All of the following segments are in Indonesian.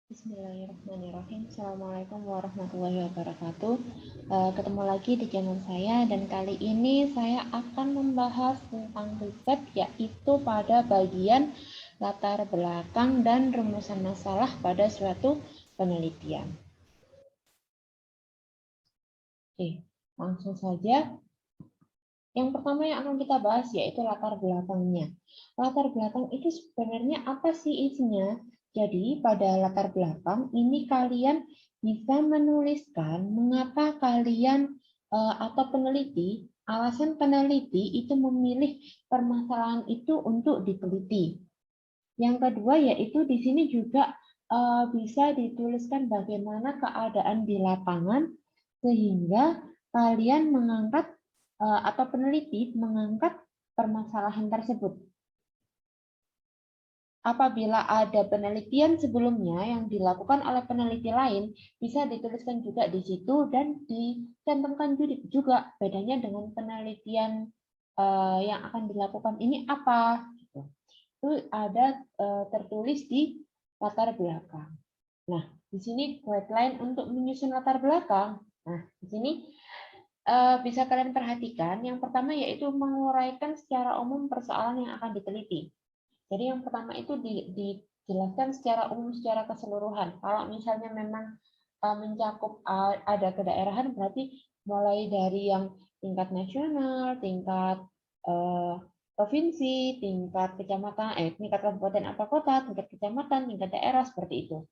Bismillahirrahmanirrahim. Assalamualaikum warahmatullahi wabarakatuh. Ketemu lagi di channel saya dan kali ini saya akan membahas tentang riset, yaitu pada bagian latar belakang dan rumusan masalah pada suatu penelitian. Oke, langsung saja. Yang pertama yang akan kita bahas yaitu latar belakangnya. Latar belakang itu sebenarnya apa sih isinya? Jadi pada latar belakang ini kalian bisa menuliskan mengapa kalian atau peneliti, alasan peneliti itu memilih permasalahan itu untuk diteliti. Yang kedua yaitu di sini juga bisa dituliskan bagaimana keadaan di lapangan sehingga kalian mengangkat atau peneliti mengangkat permasalahan tersebut. Apabila ada penelitian sebelumnya yang dilakukan oleh peneliti lain, bisa dituliskan juga di situ dan dicantumkan juga bedanya dengan penelitian yang akan dilakukan ini apa. Itu ada tertulis di latar belakang. Nah, di sini guideline untuk menyusun latar belakang. Nah, di sini bisa kalian perhatikan. Yang pertama yaitu menguraikan secara umum persoalan yang akan diteliti. Jadi yang pertama itu dijelaskan secara umum, secara keseluruhan. Kalau misalnya memang mencakup ada kedaerahan, berarti mulai dari yang tingkat nasional, tingkat provinsi, tingkat kecamatan, tingkat kabupaten atau kota, tingkat kecamatan, tingkat daerah, seperti itu.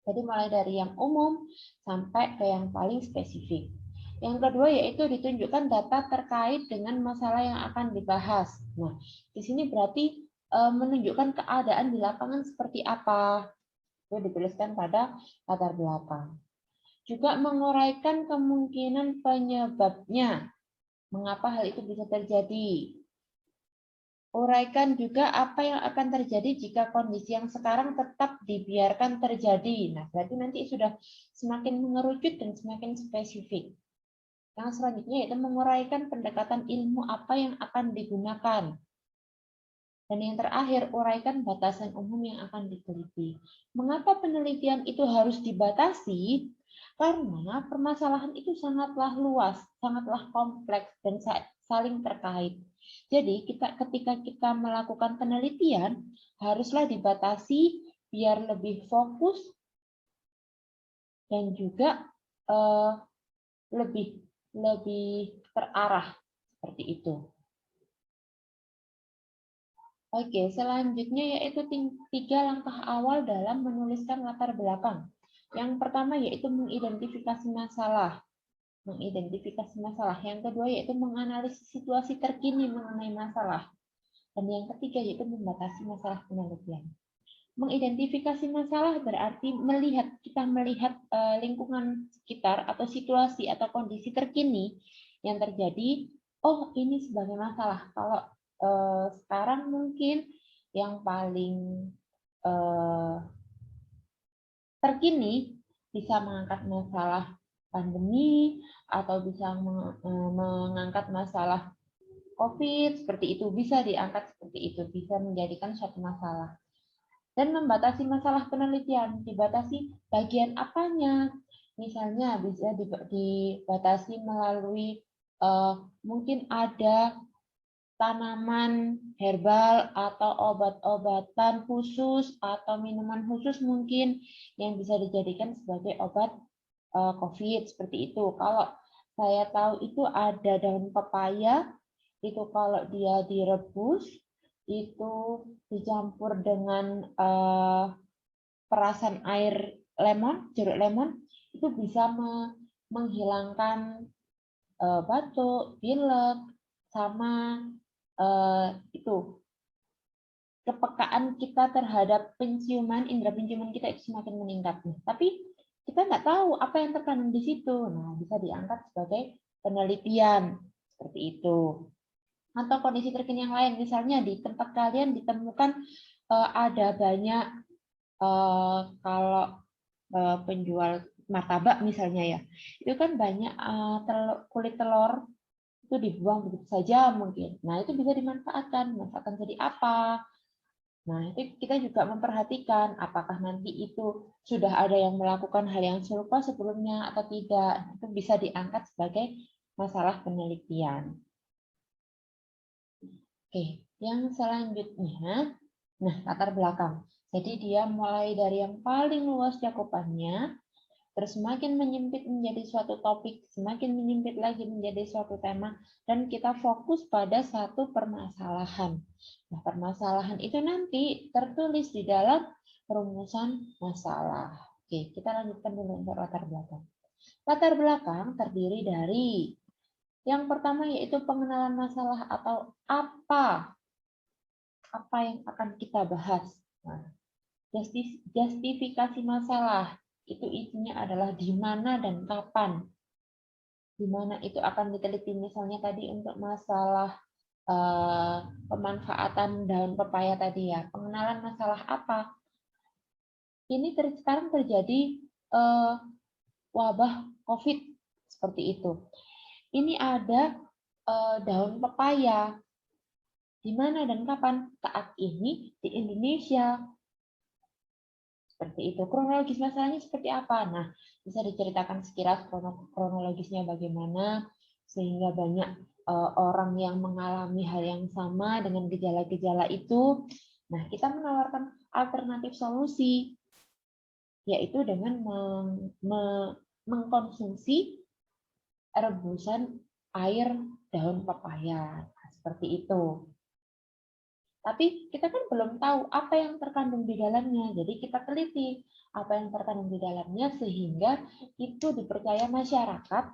Jadi mulai dari yang umum sampai ke yang paling spesifik. Yang kedua yaitu ditunjukkan data terkait dengan masalah yang akan dibahas. Nah, di sini berarti menunjukkan keadaan di lapangan seperti apa. Itu dituliskan pada latar belakang. Juga menguraikan kemungkinan penyebabnya. Mengapa hal itu bisa terjadi? Uraikan juga apa yang akan terjadi jika kondisi yang sekarang tetap dibiarkan terjadi. Nah, berarti nanti sudah semakin mengerucut dan semakin spesifik. Yang selanjutnya yaitu menguraikan pendekatan ilmu apa yang akan digunakan. Dan yang terakhir, uraikan batasan umum yang akan diteliti. Mengapa penelitian itu harus dibatasi? Karena permasalahan itu sangatlah luas, sangatlah kompleks, dan saling terkait. Jadi ketika kita melakukan penelitian, haruslah dibatasi biar lebih fokus dan juga lebih terarah seperti itu. Oke, selanjutnya yaitu 3 langkah awal dalam menuliskan latar belakang. Yang pertama yaitu mengidentifikasi masalah. Yang kedua yaitu menganalisis situasi terkini mengenai masalah. Dan yang ketiga yaitu membatasi masalah penelitian. Mengidentifikasi masalah berarti kita melihat lingkungan sekitar atau situasi atau kondisi terkini yang terjadi. Oh, ini sebagai masalah. Kalau sekarang mungkin yang paling terkini bisa mengangkat masalah pandemi atau bisa mengangkat masalah COVID, seperti itu. Bisa diangkat seperti itu, bisa menjadikan suatu masalah. Dan membatasi masalah penelitian, dibatasi bagian apanya. Misalnya bisa dibatasi melalui mungkin ada tanaman herbal atau obat-obatan khusus atau minuman khusus mungkin yang bisa dijadikan sebagai obat COVID, seperti itu. Kalau saya tahu itu ada daun pepaya, itu kalau dia direbus, itu dicampur dengan perasan air lemon, jeruk lemon, itu bisa menghilangkan batuk, pilek, sama itu kepekaan kita terhadap penciuman, indera penciuman kita itu semakin meningkat. Tapi kita nggak tahu apa yang terkandung di situ. Nah, bisa diangkat sebagai penelitian seperti itu. Atau kondisi terkini yang lain, misalnya di tempat kalian ditemukan ada banyak kalau penjual martabak misalnya ya, itu kan banyak kulit telur itu dibuang begitu saja mungkin. Nah, itu bisa dimanfaatkan. Manfaatkan jadi apa? Nah, itu kita juga memperhatikan apakah nanti itu sudah ada yang melakukan hal yang serupa sebelumnya atau tidak. Itu bisa diangkat sebagai masalah penelitian. Oke, yang selanjutnya, nah latar belakang. Jadi dia mulai dari yang paling luas cakupannya, terus semakin menyempit menjadi suatu topik, semakin menyempit lagi menjadi suatu tema, dan kita fokus pada satu permasalahan. Nah, permasalahan itu nanti tertulis di dalam rumusan masalah. Oke, kita lanjutkan dulu untuk latar belakang. Latar belakang terdiri dari yang pertama yaitu pengenalan masalah atau apa yang akan kita bahas. Nah, justifikasi masalah itu isinya adalah di mana dan kapan. Di mana itu akan diteliti, misalnya tadi untuk masalah pemanfaatan daun pepaya tadi ya, pengenalan masalah apa. Ini sekarang terjadi wabah COVID seperti itu. Ini ada daun pepaya. Di mana dan kapan? Saat ini di Indonesia. Seperti itu. Kronologis masalahnya seperti apa? Nah, bisa diceritakan sekilas kronologisnya bagaimana, sehingga banyak orang yang mengalami hal yang sama dengan gejala-gejala itu. Nah, kita menawarkan alternatif solusi, yaitu dengan mengkonsumsi rebusan air daun pepaya. Nah, seperti itu. Tapi kita kan belum tahu apa yang terkandung di dalamnya. Jadi kita teliti apa yang terkandung di dalamnya sehingga itu dipercaya masyarakat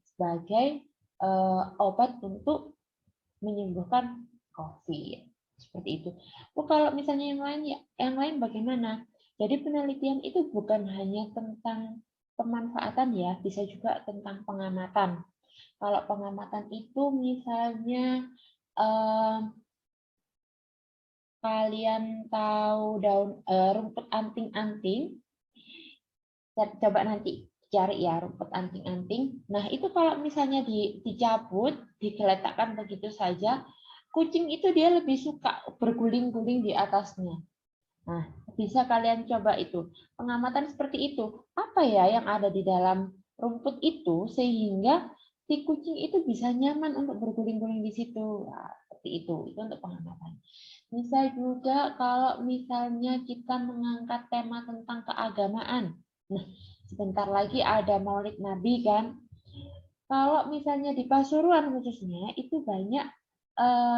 sebagai obat untuk menyembuhkan COVID. Seperti itu. Kalau misalnya yang lain bagaimana? Jadi penelitian itu bukan hanya tentang pemanfaatan ya, bisa juga tentang pengamatan. Kalau pengamatan itu misalnya kalian tahu rumput anting-anting, coba nanti cari ya rumput anting-anting. Nah, itu kalau misalnya dicabut, digeletakkan begitu saja, kucing itu dia lebih suka berguling-guling di atasnya. Nah, bisa kalian coba itu. Pengamatan seperti itu. Apa ya yang ada di dalam rumput itu sehingga si kucing itu bisa nyaman untuk berguling-guling di situ. Nah, seperti itu. Itu untuk pengamatan. Bisa juga kalau misalnya kita mengangkat tema tentang keagamaan. Nah, sebentar lagi ada Maulid Nabi kan. Kalau misalnya di Pasuruan khususnya itu banyak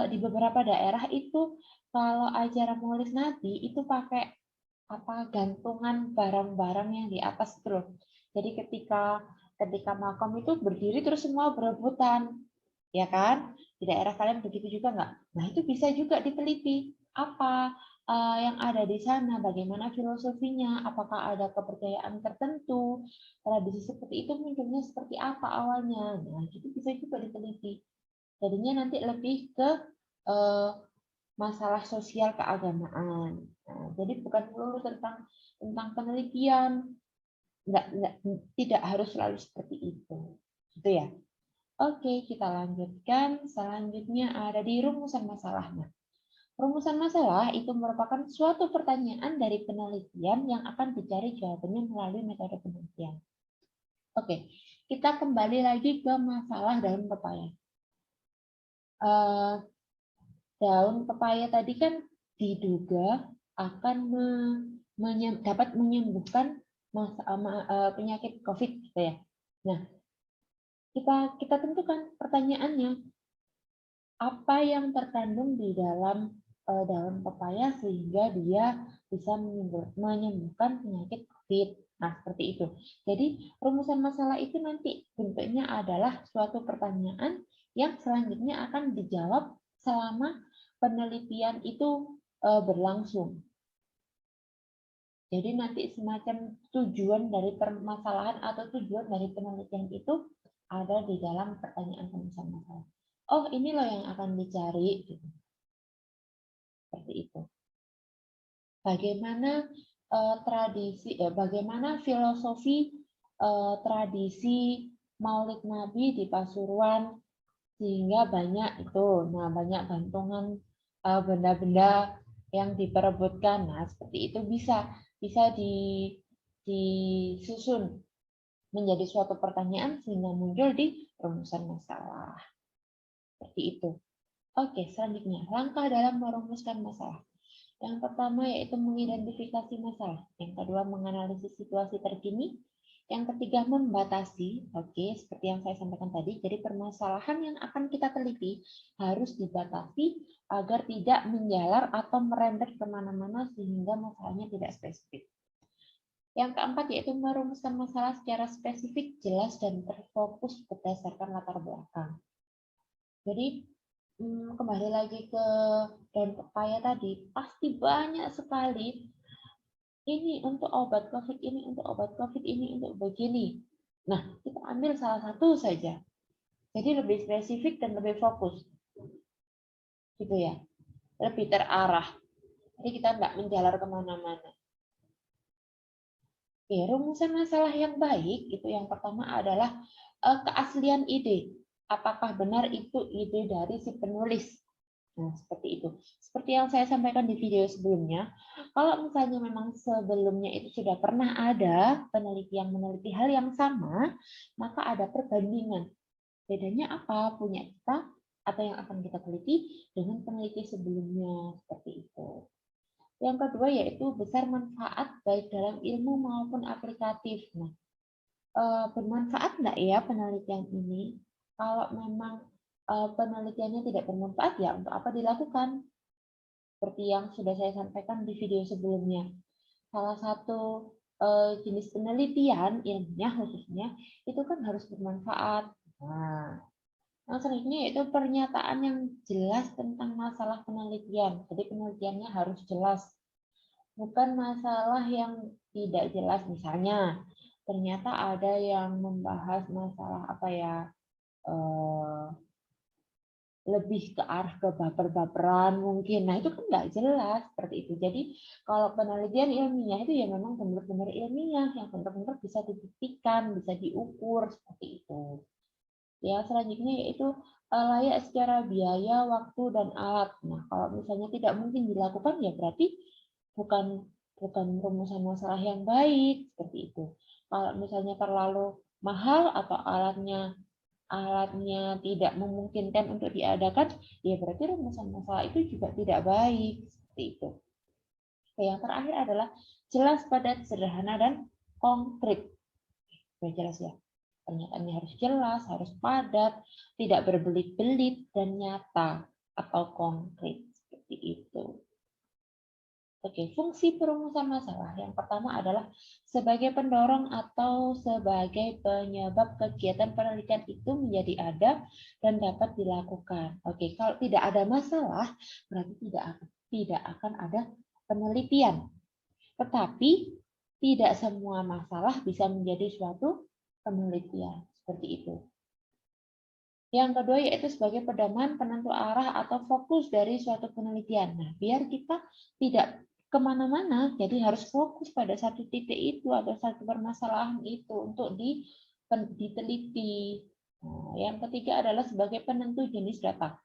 di beberapa daerah itu kalau acara Maulid Nabi itu pakai gantungan barang-barang yang di atas itu loh. Jadi ketika makam itu berdiri terus semua berebutan, ya kan? Di daerah kalian begitu juga nggak? Nah, itu bisa juga diteliti apa yang ada di sana, bagaimana filosofinya, apakah ada kepercayaan tertentu, tradisi seperti itu munculnya seperti apa awalnya. Nah, itu bisa juga diteliti. Jadinya nanti lebih ke masalah sosial keagamaan. Nah, jadi bukan melulu tentang penelitian, tidak harus selalu seperti itu. Gitu ya. Oke, kita lanjutkan. Selanjutnya ada di rumusan masalahnya. Rumusan masalah itu merupakan suatu pertanyaan dari penelitian yang akan dicari jawabannya melalui metode penelitian. Oke, kita kembali lagi ke masalah daun pepaya. Daun pepaya tadi kan diduga akan dapat menyembuhkan penyakit COVID, gitu ya. Nah, kita tentukan pertanyaannya, apa yang terkandung di dalam daun pepaya sehingga dia bisa menyembuhkan penyakit COVID. Nah, seperti itu. Jadi, rumusan masalah itu nanti bentuknya adalah suatu pertanyaan yang selanjutnya akan dijawab selama penelitian itu berlangsung. Jadi nanti semacam tujuan dari permasalahan atau tujuan dari penelitian itu ada di dalam pertanyaan rumusan masalah. Oh, ini loh yang akan dicari. Seperti itu. Bagaimana bagaimana filosofi tradisi Maulid Nabi di Pasuruan sehingga banyak itu, banyak gantungan benda-benda yang diperebutkan. Nah, seperti itu bisa disusun menjadi suatu pertanyaan sehingga muncul di rumusan masalah. Seperti itu. Oke, selanjutnya langkah dalam merumuskan masalah. Yang pertama yaitu mengidentifikasi masalah. Yang kedua menganalisis situasi terkini. Yang ketiga membatasi. Oke, seperti yang saya sampaikan tadi. Jadi permasalahan yang akan kita teliti harus dibatasi agar tidak menjalar atau merembet kemana-mana sehingga masalahnya tidak spesifik. Yang keempat yaitu merumuskan masalah secara spesifik, jelas, dan terfokus berdasarkan latar belakang. Jadi kembali lagi ke daun pepaya tadi, pasti banyak sekali ini untuk obat COVID, ini untuk obat COVID, ini untuk begini. Nah, kita ambil salah satu saja. Jadi lebih spesifik dan lebih fokus. Gitu ya. Lebih terarah. Jadi kita nggak menjalar kemana-mana. Oke, rumusan masalah yang baik itu yang pertama adalah keaslian ide. Apakah benar itu ide dari si penulis? Nah, seperti itu. Seperti yang saya sampaikan di video sebelumnya, kalau misalnya memang sebelumnya itu sudah pernah ada peneliti yang meneliti hal yang sama, maka ada perbandingan. Bedanya apa punya kita atau yang akan kita teliti dengan peneliti sebelumnya, seperti itu. Yang kedua yaitu besar manfaat baik dalam ilmu maupun aplikatif. Nah, bermanfaat nggak ya penelitian ini? Kalau memang penelitiannya tidak bermanfaat, ya untuk apa dilakukan? Seperti yang sudah saya sampaikan di video sebelumnya. Salah satu jenis penelitian ilmiah khususnya itu kan harus bermanfaat. Nah, yang selanjutnya yaitu pernyataan yang jelas tentang masalah penelitian. Jadi penelitiannya harus jelas, bukan masalah yang tidak jelas. Misalnya ternyata ada yang membahas masalah apa ya, lebih ke arah ke baper-baperan mungkin. Nah, itu kan nggak jelas seperti itu. Jadi, kalau penelitian ilmiah itu ya memang benar-benar ilmiah, yang benar-benar bisa dibuktikan, bisa diukur, seperti itu. Ya, selanjutnya yaitu layak secara biaya, waktu, dan alat. Nah, kalau misalnya tidak mungkin dilakukan, ya berarti bukan bukan rumusan masalah yang baik, seperti itu. Kalau misalnya terlalu mahal atau alatnya tidak memungkinkan untuk diadakan, ya berarti rumusan masalah itu juga tidak baik. Seperti itu. Yang terakhir adalah jelas, padat, sederhana, dan konkret. Sudah jelas ya. Pernyataannya harus jelas, harus padat, tidak berbelit-belit, dan nyata atau konkret. Seperti itu. Oke, fungsi perumusan masalah yang pertama adalah sebagai pendorong atau sebagai penyebab kegiatan penelitian itu menjadi ada dan dapat dilakukan. Oke, kalau tidak ada masalah, berarti tidak akan ada penelitian. Tetapi tidak semua masalah bisa menjadi suatu penelitian. Seperti itu. Yang kedua yaitu sebagai pedoman penentu arah atau fokus dari suatu penelitian. Nah, biar kita tidak kemana-mana, jadi harus fokus pada satu titik itu atau satu permasalahan itu untuk diteliti. Nah, yang ketiga adalah sebagai penentu jenis data.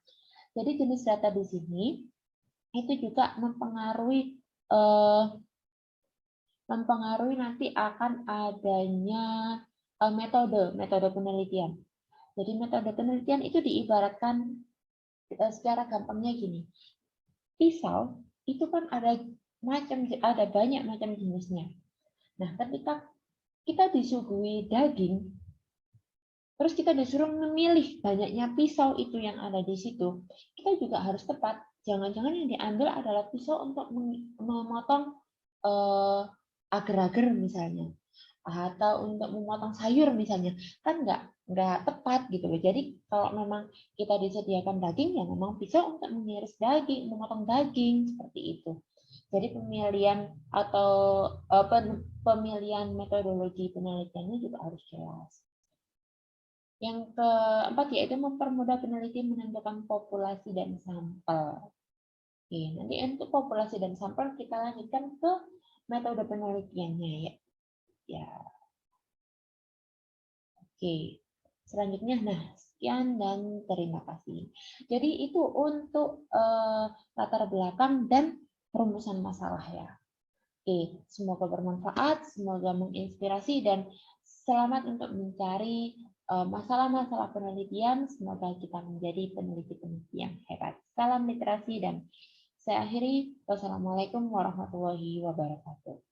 Jadi jenis data di sini itu juga mempengaruhi nanti akan adanya metode penelitian. Jadi metode penelitian itu diibaratkan secara gampangnya gini. Pisau itu kan ada banyak macam jenisnya. Nah, ketika kita disuguhi daging, terus kita disuruh memilih banyaknya pisau itu yang ada di situ, kita juga harus tepat. Jangan-jangan yang diambil adalah pisau untuk memotong agar-agar misalnya, atau untuk memotong sayur misalnya, kan nggak tepat gitu loh. Jadi kalau memang kita disediakan daging, ya memang pisau untuk mengiris daging, memotong daging, seperti itu. Jadi pemilihan atau pemilihan metodologi penelitiannya juga harus jelas. Yang keempat yaitu mempermudah peneliti menentukan populasi dan sampel. Oke, nanti untuk populasi dan sampel kita lanjutkan ke metode penelitiannya ya. Ya. Oke. Selanjutnya, nah sekian dan terima kasih. Jadi itu untuk latar belakang dan perumusan masalah ya. Oke, semoga bermanfaat, semoga menginspirasi, dan selamat untuk mencari masalah-masalah penelitian. Semoga kita menjadi peneliti-peneliti yang hebat. Salam literasi, dan saya akhiri. Wassalamualaikum warahmatullahi wabarakatuh.